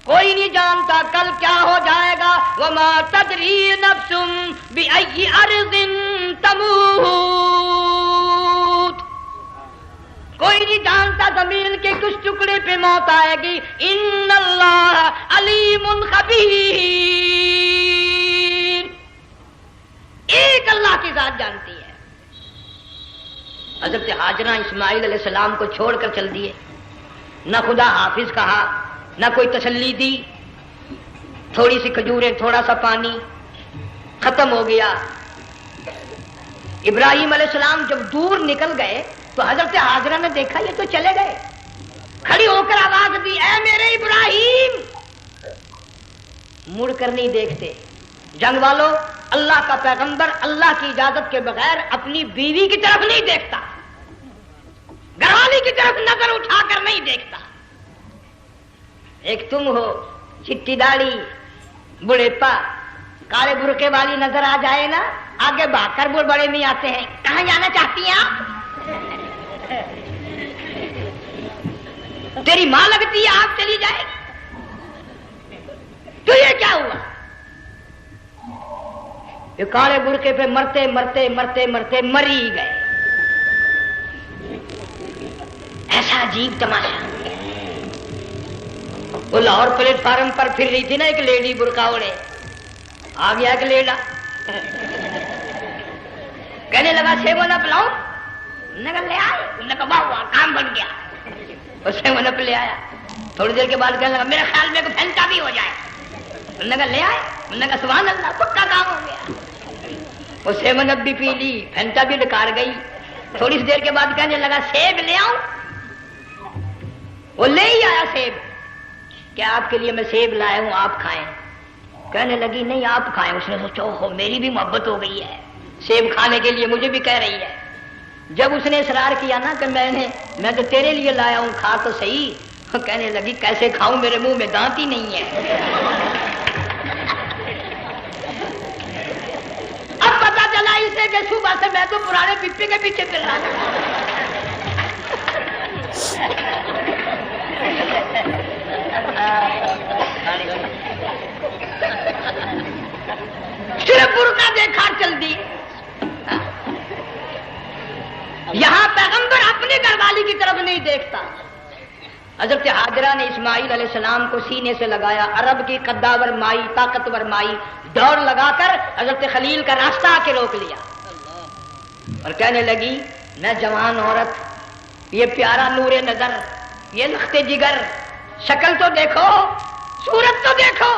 کوئی نہیں جانتا کل کیا ہو جائے گا۔ وما تدری نفس بأی ارض تموت، کوئی نہیں جانتا زمین کے کس ٹکڑے پہ موت آئے گی۔ ان اللہ علیم خبیر، ایک اللہ کی ذات جانتی ہے۔ حضرت ہاجرہ اسماعیل علیہ السلام کو چھوڑ کر چل دیے، نہ خدا حافظ کہا، نہ کوئی تسلی دی، تھوڑی سی کھجوریں، تھوڑا سا پانی، ختم ہو گیا۔ ابراہیم علیہ السلام جب دور نکل گئے تو حضرت ہاجرہ نے دیکھا یہ تو چلے گئے، کھڑی ہو کر آواز دی اے میرے ابراہیم، مڑ کر نہیں دیکھتے۔ جنگ والوں، اللہ کا پیغمبر اللہ کی اجازت کے بغیر اپنی بیوی کی طرف نہیں دیکھتا، گھر والی کی طرف نظر اٹھا کر نہیں دیکھتا۔ ایک تم ہو، چٹی داڑھی، بڑھیپا، کالے برقعے والی نظر آ جائے نا، آگے بھاگ کر بڑے نہیں آتے ہیں، کہاں جانا چاہتی ہیں آپ؟ تیری ماں لگتی ہے آپ چلی جائے، تو یہ کیا ہوا؟ یہ کالے برقعے پہ مرتے مرتے مرتے مرتے مری گئے۔ ایسا عجیب تماشا۔ وہ لاہور پلیٹ فارم پر پھر رہی تھی نا ایک لیڈی برقع اوڑے، آ گیا ایک لیڈا، کہنے لگا سیون اپ لاؤ، نے کہا لے آئے، انہوں نے کہا واہ واہ کام بن گیا، وہ سیون اپ لے آیا۔ تھوڑی دیر کے بعد کہنے لگا میرے خیال میں پھینٹا بھی ہو جائے، انہوں نے کہا لے آئے، انہوں نے کہا سبحان اللہ پکا کام ہو گیا۔ وہ سیون اپ بھی پی لی، پھینٹا بھی ڈکار گئی۔ تھوڑی سی دیر کے بعد کہنے لگا سیب لے آؤں، وہ لے ہی آیا سیب، کیا آپ کے لیے میں سیب لایا ہوں آپ کھائیں؟ کہنے لگی نہیں آپ کھائیں۔ اس نے سوچا اوہو میری بھی محبت ہو گئی ہے، سیب کھانے کے لیے مجھے بھی کہہ رہی ہے۔ جب اس نے اصرار کیا نا کہ میں تو تیرے لیے لایا ہوں، کھا تو صحیح، کہنے لگی کیسے کھاؤں، میرے منہ میں دانت ہی نہیں ہے۔ اب پتا چلا اسے کہ صبح سے میں تو پرانے پپی کے پیچھے پھر رہا تھا۔ صرف برقع دیکھا چل دی۔ یہاں پیغمبر اپنے گھر والی کی طرف نہیں دیکھتا۔ حضرت ہاجرہ نے اسماعیل علیہ السلام کو سینے سے لگایا، عرب کی قداور مائی، طاقتور مائی، دوڑ لگا کر حضرت خلیل کا راستہ آ کے روک لیا اور کہنے لگی میں جوان عورت، یہ پیارا نور نظر، یہ لخت جگر، شکل تو دیکھو، صورت تو دیکھو،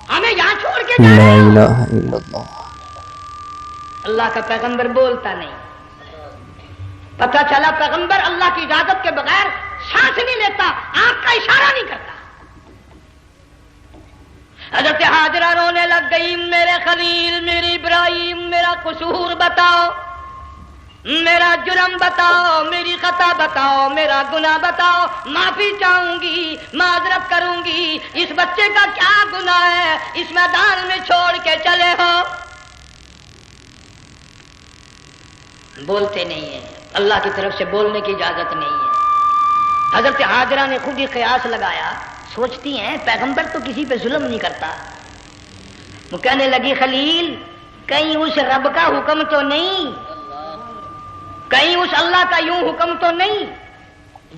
ہمیں یہاں چھوڑ کے جا رہے ہو۔ لا الہ الا اللہ۔ اللہ کا پیغمبر بولتا نہیں۔ پتہ چلا پیغمبر اللہ کی اجازت کے بغیر سانس نہیں لیتا، آنکھ کا اشارہ نہیں کرتا۔ حضرت ہاجرہ رونے لگ گئی، میرے خلیل، میرے ابراہیم، میرا قصور بتاؤ، میرا جرم بتاؤ، میری خطا بتاؤ، میرا گناہ بتاؤ، معافی چاہوں گی، معذرت کروں گی، اس بچے کا کیا گناہ ہے اس میدان میں چھوڑ کے چلے ہو؟ بولتے نہیں ہیں، اللہ کی طرف سے بولنے کی اجازت نہیں ہے۔ حضرت ہاجرہ نے خود ہی قیاس لگایا، سوچتی ہیں پیغمبر تو کسی پہ ظلم نہیں کرتا۔ وہ کہنے لگی خلیل کہیں اس رب کا حکم تو نہیں، کہیں اس اللہ کا یوں حکم تو نہیں؟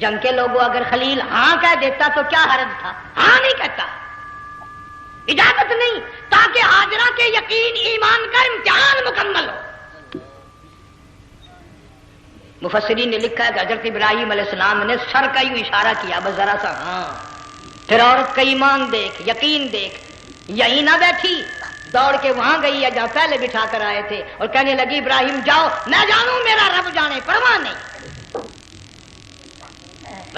جنگ کے لوگوں اگر خلیل ہاں کہہ دیتا تو کیا حرج تھا؟ ہاں نہیں کہتا، اجازت نہیں، تاکہ ہاجرہ کے یقین ایمان کا امتحان مکمل ہو۔ مفسرین نے لکھا ہے کہ حضرت ابراہیم علیہ السلام نے سر کا یوں اشارہ کیا، بس ذرا سا ہاں، پھر عورت کا ایمان دیکھ، یقین دیکھ، یہیں نہ بیٹھی، دوڑ کے وہاں گئی ہے جہاں پہلے بٹھا کر آئے تھے، اور کہنے لگی ابراہیم جاؤ، میں جانوں میرا رب جانے، پرواہ نہیں۔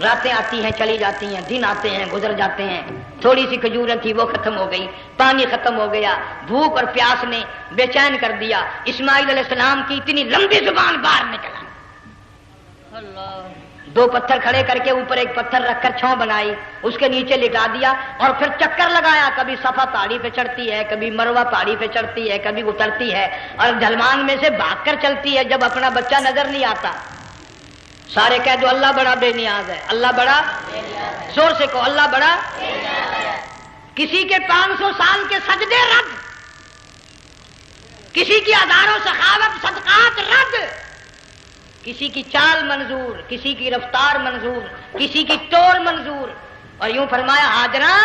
راتیں آتی ہیں چلی جاتی ہیں، دن آتے ہیں گزر جاتے ہیں، تھوڑی سی کھجوریں تھی وہ ختم ہو گئی، پانی ختم ہو گیا، بھوک اور پیاس نے بے چین کر دیا۔ اسماعیل علیہ السلام کی اتنی لمبی زبان باہر نکلا، دو پتھر کھڑے کر کے اوپر ایک پتھر رکھ کر چھاؤں بنائی، اس کے نیچے لٹا دیا، اور پھر چکر لگایا، کبھی صفا پہاڑی پہ چڑھتی ہے، کبھی مروہ پہاڑی پہ چڑھتی ہے، کبھی اترتی ہے، اور ڈھلوان میں سے بھاگ کر چلتی ہے جب اپنا بچہ نظر نہیں آتا۔ سارے کہہ دو اللہ بڑا بے نیاز ہے، اللہ بڑا، زور سے کہو اللہ بڑا۔ کسی کے 500 سال کے سجدے رد، کسی کی ہزاروں سخاوت صدقات رد، کسی کی چال منظور، کسی کی رفتار منظور، کسی کی ٹور منظور۔ اور یوں فرمایا ہاجرہ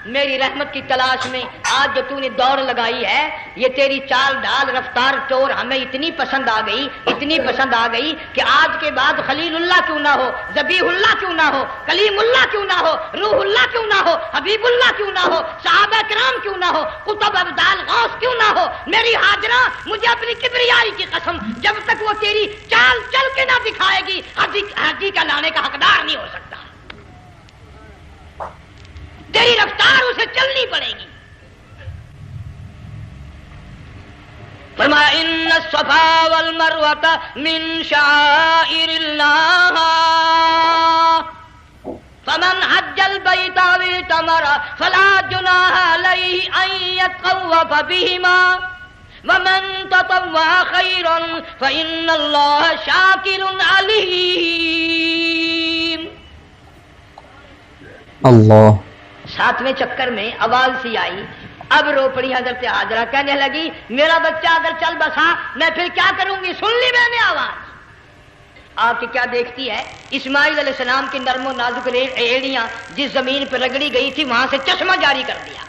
میری رحمت کی تلاش میں آج جو تو نے دوڑ لگائی ہے، یہ تیری چال ڈال رفتار ٹور ہمیں اتنی پسند آ گئی، اتنی پسند آ گئی کہ آج کے بعد خلیل اللہ کیوں نہ ہو، ذبیح اللہ کیوں نہ ہو، کلیم اللہ کیوں نہ ہو، روح اللہ کیوں نہ ہو، حبیب اللہ کیوں نہ ہو، صحابہ کرام کیوں نہ ہو، قطب ابدال غوث کیوں نہ ہو، میری ہاجرہ مجھے اپنی کبریائی کی قسم جب تک وہ تیری چال چل کے نہ دکھائے گی حاجی کا لانے کا حقدار نہیں ہو سکتا، تیری رفتار اسے چلنی پڑے گی۔ فرمایا ان الصفا والمروہ من شعائر اللہ فمن حج البیت او اعتمر فلا جناح علیہ ان یطوف بہما ومن تطوع خیرا فإن اللہ شاکر علیم۔ اللہ 7ویں چکر میں آواز سی آئی، اب رو پڑی حضرت ہاجرہ، کہنے لگی میرا بچہ اگر چل بسا میں پھر کیا کروں گی؟ سن لی میں نے آواز۔ آپ کی کیا دیکھتی ہے؟ اسماعیل علیہ السلام کی نرم و نازک ایڑیاں جس زمین پہ رگڑی گئی تھی وہاں سے چشمہ جاری کر دیا۔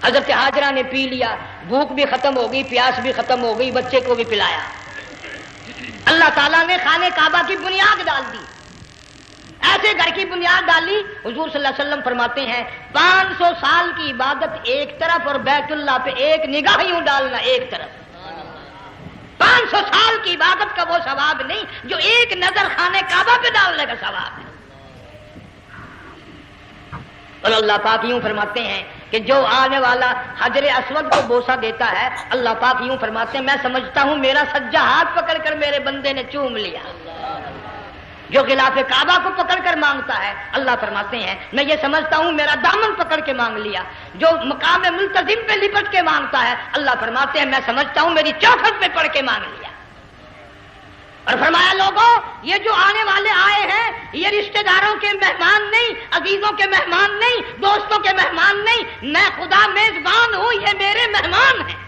حضرت ہاجرہ نے پی لیا، بھوک بھی ختم ہو گئی، پیاس بھی ختم ہو گئی، بچے کو بھی پلایا۔ اللہ تعالیٰ نے خانہ کعبہ کی بنیاد ڈال دی، ایسے گھر کی بنیاد ڈالی۔ حضور صلی اللہ علیہ وسلم فرماتے ہیں 500 سال کی عبادت ایک طرف اور بیت اللہ پہ ایک نگاہ یوں ڈالنا ایک طرف، 500 سال کی عبادت کا وہ ثواب نہیں جو ایک نظر خانہ کعبہ پہ ڈالنے کا ثواب ہے۔ اور اللہ پاک یوں فرماتے ہیں کہ جو آنے والا حجر اسود کو بوسہ دیتا ہے، اللہ پاک یوں فرماتے ہیں میں سمجھتا ہوں میرا سجا ہاتھ پکڑ کر میرے بندے نے چوم لیا۔ جو غلاف کعبہ کو پکڑ کر مانگتا ہے، اللہ فرماتے ہیں میں یہ سمجھتا ہوں میرا دامن پکڑ کے مانگ لیا۔ جو مقام ملتزم پہ لپٹ کے مانگتا ہے، اللہ فرماتے ہیں میں سمجھتا ہوں میری چوکھٹ پہ پڑھ کے مانگ لیا۔ اور فرمایا لوگوں یہ جو آنے والے آئے ہیں یہ رشتہ داروں کے مہمان نہیں، عزیزوں کے مہمان نہیں، دوستوں کے مہمان نہیں، میں خدا میزبان ہوں، یہ میرے مہمان ہیں۔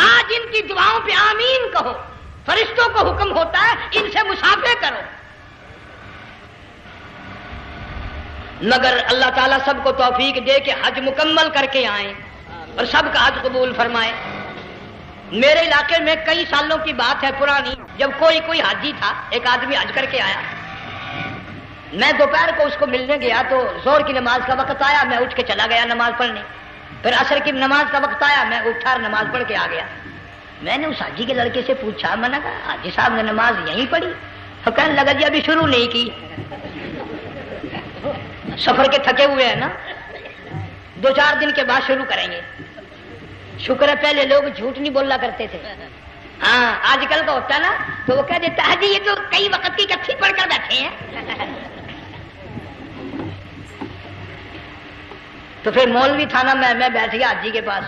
آج ان کی دعاؤں پہ آمین کہو، فرشتوں کو حکم ہوتا ہے ان سے مصافحہ کرو، مگر اللہ تعالیٰ سب کو توفیق دے کہ حج مکمل کر کے آئیں اور سب کا حج قبول فرمائے۔ میرے علاقے میں کئی سالوں کی بات ہے پرانی، جب کوئی حاجی تھا، ایک آدمی حج کر کے آیا، میں دوپہر کو اس کو ملنے گیا تو زور کی نماز کا وقت آیا، میں اٹھ کے چلا گیا نماز پڑھنے، پھر عصر کی نماز کا وقت آیا، میں اٹھا اور نماز پڑھ کے آ گیا۔ میں نے اس حاجی کے لڑکے سے پوچھا، میں نے کہا حاجی صاحب نے نماز یہیں پڑھی؟ تو کہنے لگا جی ابھی شروع نہیں کی، سفر کے تھکے ہوئے ہیں نا، 2-4 دن کے بعد شروع کریں گے۔ شکر ہے پہلے لوگ جھوٹ نہیں بولا کرتے تھے، ہاں آج کل کا ہوتا ہے نا تو وہ کہہ دیتا ہے جی یہ تو کئی وقت کی کتھی پڑھ کر بیٹھے ہیں۔ تو پھر مولوی تھا نا، میں بیٹھ گیا حاجی کے پاس،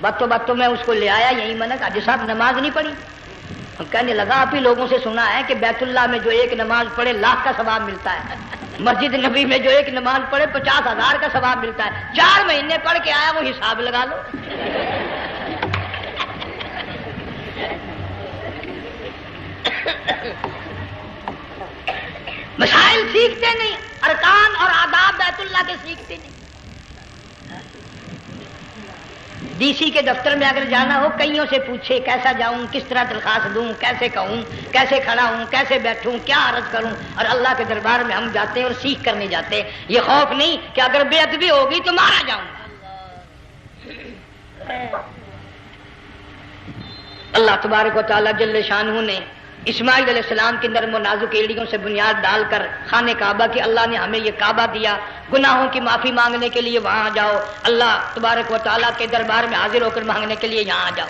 باتوں میں اس کو لے آیا، یہی میں نے کہا حاجی صاحب نماز نہیں پڑھی؟ کہنے لگا آپ ہی لوگوں سے سنا ہے کہ بیت اللہ میں جو ایک نماز پڑھے 1,00,000 کا ثواب ملتا ہے، مسجد نبی میں جو ایک نماز پڑھے 50,000 کا ثواب ملتا ہے، 4 مہینے پڑھ کے آیا، وہ حساب لگا لو۔ مسائل سیکھتے نہیں، ارکان اور آداب بیت اللہ کے سیکھتے نہیں۔ ڈی سی کے دفتر میں اگر جانا ہو کئیوں سے پوچھے کیسا جاؤں، کس طرح درخواست دوں، کیسے کہوں، کیسے کھڑا ہوں، کیسے بیٹھوں، کیا عرض کروں، اور اللہ کے دربار میں ہم جاتے ہیں اور سیکھ کرنے جاتے ہیں، یہ خوف نہیں کہ اگر بے ادبی ہوگی تو مارا جاؤں گا۔ اللہ تبارک و تعالیٰ جل شانہ نے اسماعیل علیہ السلام کی نرم و نازک ایڑیوں سے بنیاد ڈال کر خانہ کعبہ کی، اللہ نے ہمیں یہ کعبہ دیا، گناہوں کی معافی مانگنے کے لیے وہاں جاؤ، اللہ تبارک و تعالیٰ کے دربار میں حاضر ہو کر مانگنے کے لیے یہاں جاؤ۔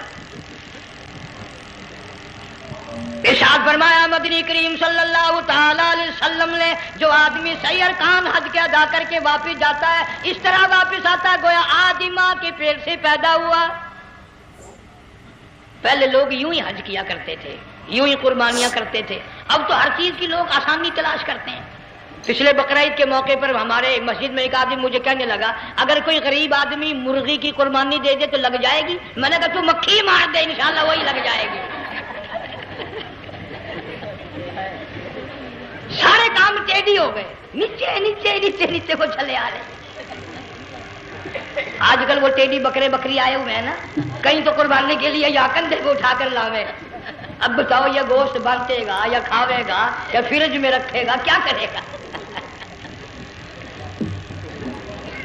ارشاد فرمایا مدنی کریم صلی اللہ تعالی علیہ وسلم نے، جو آدمی صحیح ارکان حج کے ادا کر کے واپس جاتا ہے اس طرح واپس آتا ہے گویا آج ہی ماں کے پیٹ سے پیدا ہوا۔ پہلے لوگ یوں ہی حج کیا کرتے تھے، یوں ہی قربانیاں کرتے تھے، اب تو ہر چیز کی لوگ آسانی تلاش کرتے ہیں۔ پچھلے بقرعید کے موقع پر ہمارے مسجد میں ایک آدمی مجھے کہنے لگا اگر کوئی غریب آدمی مرغی کی قربانی دے دے تو لگ جائے گی؟ میں نے کہا تو مکھی مار دے انشاءاللہ وہی لگ جائے گی۔ سارے کام ٹیڑھی ہو گئے، نیچے نیچے نیچے نیچے کو چلے آ رہے۔ آج کل وہ ٹیڑھی بکرے بکری آئے ہوئے ہیں نا، کہیں تو قربانی کے لیے یا کندھے کو اٹھا کر لاوے۔ اب بتاؤ یہ گوشت بنتے گا یا کھاوے گا یا فریج میں رکھے گا، کیا کرے گا؟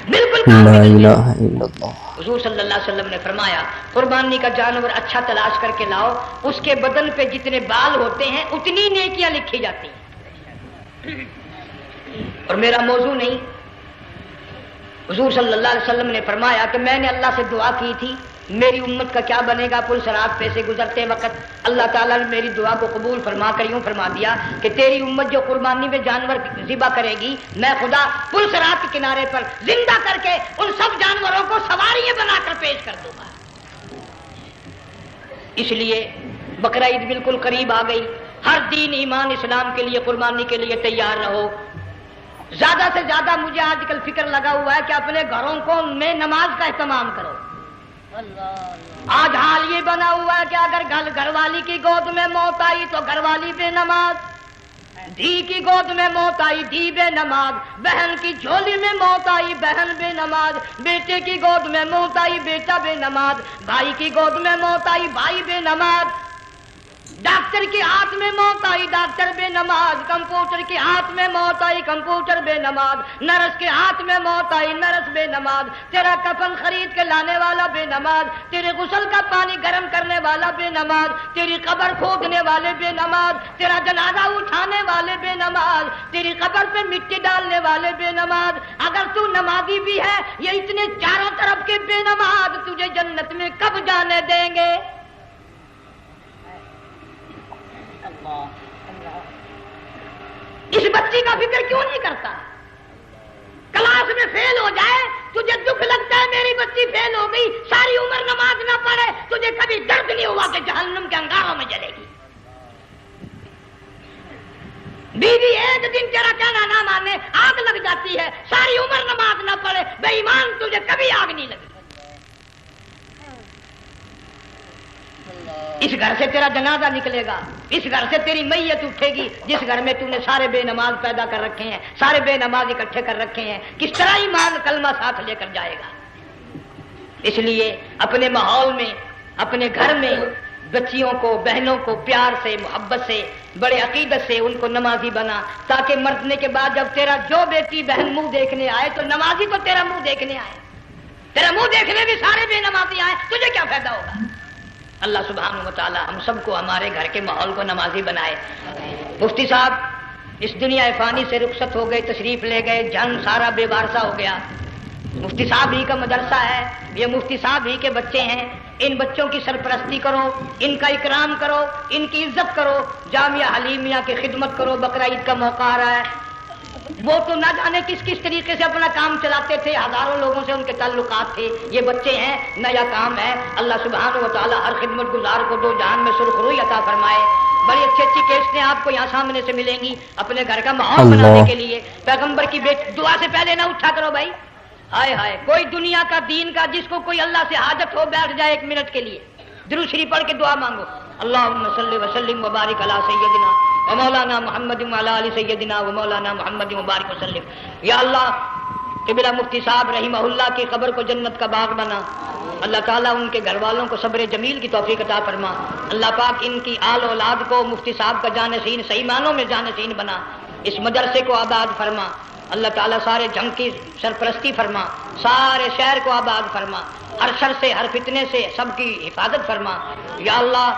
بالکل لا الہ الا اللہ۔ حضور صلی اللہ علیہ وسلم نے فرمایا قربانی کا جانور اچھا تلاش کر کے لاؤ، اس کے بدن پہ جتنے بال ہوتے ہیں اتنی نیکیاں لکھی جاتی ہیں۔ اور میرا موضوع نہیں، حضور صلی اللہ علیہ وسلم نے فرمایا کہ میں نے اللہ سے دعا کی تھی میری امت کا کیا بنے گا، پل صراط پہ سے گزرتے وقت اللہ تعالیٰ نے میری دعا کو قبول فرما کر یوں فرما دیا کہ تیری امت جو قربانی میں جانور ذبح کرے گی میں خدا پل صراط کے کنارے پر زندہ کر کے ان سب جانوروں کو سواریاں بنا کر پیش کر دوں گا۔ اس لیے بقرعید بالکل قریب آ گئی، ہر دین ایمان اسلام کے لیے قربانی کے لیے تیار رہو۔ زیادہ سے زیادہ مجھے آج کل فکر لگا ہوا ہے کہ اپنے گھروں کو میں نماز کا اہتمام کرو۔ آج حال یہ بنا ہوا ہے کہ اگر گھر والی کی گود میں موت آئی تو گھر والی بے نماز، دھی کی گود میں موت آئی دھی بے نماز، بہن کی جھولی میں موت آئی بہن بے نماز، بیٹے کی گود میں موت آئی بیٹا بے نماز، بھائی کی گود میں موت آئی بھائی بے نماز، ڈاکٹر کے ہاتھ میں موت آئی ڈاکٹر بے نماز، کمپیوٹر کے ہاتھ میں موت آئی کمپیوٹر بے نماز، نرس کے ہاتھ میں موت آئی نرس بے نماز، تیرا کفن خرید کے لانے والا بے نماز، تیرے غسل کا پانی گرم کرنے والا بے نماز، تیری قبر کھودنے والے بے نماز، تیرا جنازہ اٹھانے والے بے نماز، تیری قبر پہ مٹی ڈالنے والے بے نماز۔ اگر تو نمازی بھی ہے یہ اتنے چاروں طرف کے بے نماز تجھے جنت میں کب جانے دیں گے؟ اس بچی کا فکر کیوں نہیں کرتا؟ کلاس میں فیل ہو جائے تجھے دکھ لگتا ہے میری بچی فیل ہو گئی، ساری عمر نماز نہ پڑھے تجھے کبھی درد نہیں ہوا کہ جہنم کے انگاروں میں جلے گی؟ بیوی ایک دن تیرا کہنا نہ مانے آگ لگ جاتی ہے، ساری عمر نماز نہ پڑھے بے ایمان تجھے کبھی آگ نہیں لگی۔ اس گھر سے تیرا جنازہ نکلے گا، اس گھر سے تیری میت اٹھے گی جس گھر میں تم نے سارے بے نماز پیدا کر رکھے ہیں، سارے بے نماز اکٹھے کر رکھے ہیں، کس طرح ایمان کلمہ ساتھ لے کر جائے گا؟ اس لیے اپنے ماحول میں اپنے گھر میں بچیوں کو بہنوں کو پیار سے محبت سے بڑے عقیدت سے ان کو نمازی بنا، تاکہ مرنے کے بعد جب تیرا جو بیٹی بہن منہ دیکھنے آئے تو نمازی تو تیرا منہ دیکھنے آئے، تیرا منہ دیکھنے بھی سارے بے نمازی آئے، تجھے کیا فائدہ ہوگا؟ اللہ سبحانہ و تعالی ہم سب کو ہمارے گھر کے ماحول کو نمازی بنائے۔ مفتی صاحب اس دنیا فانی سے رخصت ہو گئے، تشریف لے گئے، جان سارا بے وارثہ ہو گیا۔ مفتی صاحب ہی کا مدرسہ ہے، یہ مفتی صاحب ہی کے بچے ہیں، ان بچوں کی سرپرستی کرو، ان کا اکرام کرو، ان کی عزت کرو، جامعہ حلیمیہ کی خدمت کرو۔ بقرعید کا موقع آ رہا ہے، وہ تو نہ جانے کس کس طریقے سے اپنا کام چلاتے تھے، ہزاروں لوگوں سے ان کے تعلقات تھے، یہ بچے ہیں نیا کام ہے۔ اللہ سبحانہ و تعالی ہر خدمت گزار کو دو جہان میں سرخ روئی عطا فرمائے۔ بڑی اچھی اچھی کیسٹیں آپ کو یہاں سامنے سے ملیں گی اپنے گھر کا ماحول بنانے کے لیے۔ پیغمبر کی دعا سے پہلے نہ اٹھا کرو بھائی، ہائے ہائے کوئی دنیا کا دین کا جس کو کوئی اللہ سے حاجت ہو بیٹھ جائے ایک منٹ کے لیے، درود شریف پڑھ کے دعا مانگو، اللہم صلی وسلم وبارک علی سیدنا و مولانا محمد وعلی آل سیدنا و مولانا محمد وبارک وسلم۔ یا اللہ قبلہ مفتی صاحب رحمہ اللہ کی قبر کو جنت کا باغ بنا، اللہ تعالیٰ ان کے گھر والوں کو صبر جمیل کی توفیق عطا فرما، اللہ پاک ان کی آل اولاد کو مفتی صاحب کا جانشین صحیح معنوں میں جانشین بنا، اس مدرسے کو آباد فرما، اللہ تعالیٰ سارے جنگ کی سرپرستی فرما، سارے شہر کو آباد فرما، ہر شر سے ہر فتنے سے سب کی حفاظت فرما، یا اللہ